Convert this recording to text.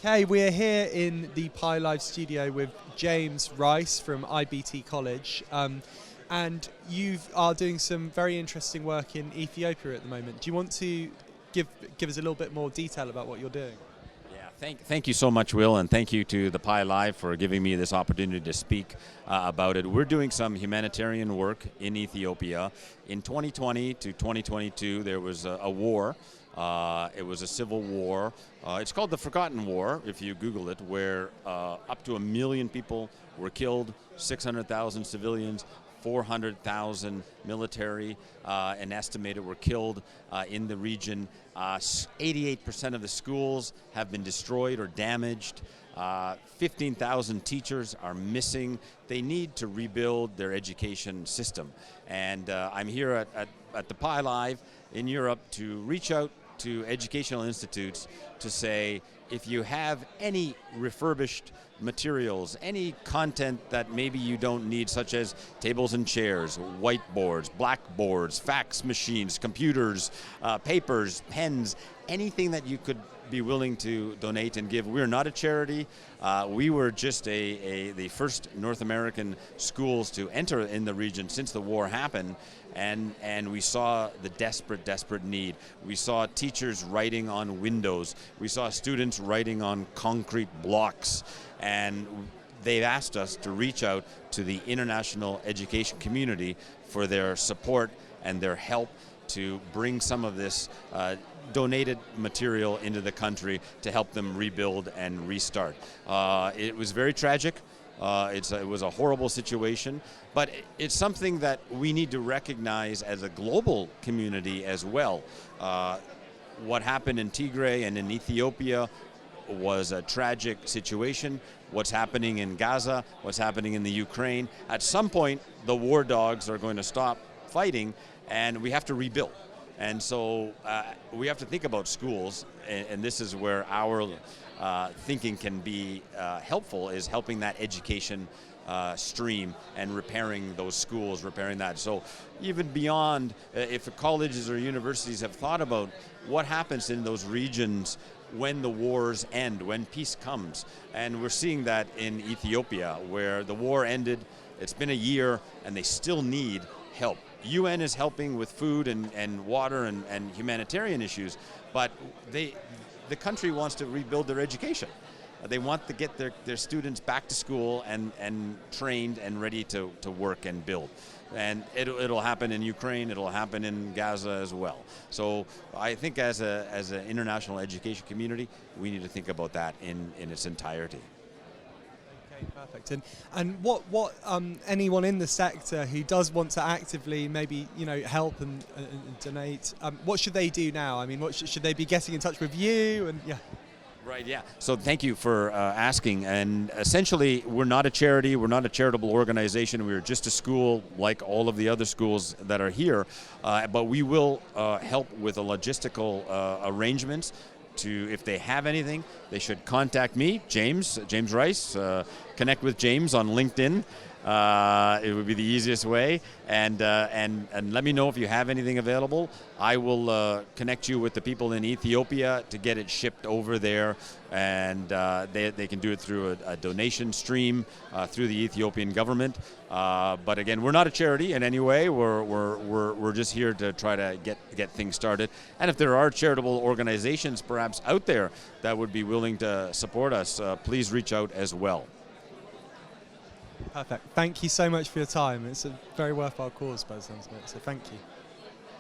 Okay, we're here in the Pi Live studio with James Rice from IBT College, and you are doing some very interesting work in Ethiopia at the moment. Do you want to give us a little bit more detail about what you're doing? Yeah, thank you so much, Will, and thank you to the Pi Live for giving me this opportunity to speak about it. We're doing some humanitarian work in Ethiopia. In 2020 to 2022, there was a war. It was a civil war. It's called the Forgotten War, if you Google it, where up to 1 million people were killed, 600,000 civilians, 400,000 military and estimated were killed in the region. 88% of the schools have been destroyed or damaged. 15,000 teachers are missing. They need to rebuild their education system. And I'm here at the Pi Live in Europe to reach out to educational institutes to say, if you have any refurbished materials, any content that maybe you don't need, such as tables and chairs, whiteboards, blackboards, fax machines, computers, papers, pens, anything that you could be willing to donate and give. We're not a charity. We were just the first North American schools to enter in the region since the war happened, and we saw the desperate need. We saw teachers writing on windows. We saw students writing on concrete blocks, and they've asked us to reach out to the international education community for their support and their help to bring some of this donated material into the country to help them rebuild and restart. It was very tragic. It was a horrible situation, but it's something that we need to recognize as a global community as well. What happened in Tigray and in Ethiopia was a tragic situation. What's happening in Gaza, what's happening in the Ukraine. At some point, the war dogs are going to stop fighting, and we have to rebuild. And so we have to think about schools, and this is where our thinking can be helpful, is helping that education stream and repairing those schools, repairing that. So even beyond, if colleges or universities have thought about what happens in those regions when the wars end, when peace comes. And we're seeing that in Ethiopia, where the war ended, it's been a year, and they still need help. UN is helping with food and water and humanitarian issues, but the country wants to rebuild their education. They want to get their students back to school and trained and ready to work and build. And it'll happen in Ukraine, it'll happen in Gaza as well. So I think as an international education community, we need to think about that in its entirety. Perfect. And what anyone in the sector who does want to actively maybe help and donate, what should they do now? I mean, should they be getting in touch with you? And yeah. Right, yeah. So thank you for asking. And essentially, we're not a charity, we're not a charitable organization, we're just a school like all of the other schools that are here. But we will help with the logistical arrangements. If they have anything, they should contact me, James Rice. Connect with James on LinkedIn. It would be the easiest way, and let me know if you have anything available. I will connect you with the people in Ethiopia to get it shipped over there, and they can do it through a donation stream through the Ethiopian government. But again, we're not a charity in any way. We're just here to try to get things started. And if there are charitable organizations perhaps out there that would be willing to support us, please reach out as well. Perfect. Thank you so much for your time. It's a very worthwhile cause by the sounds of it, so thank you.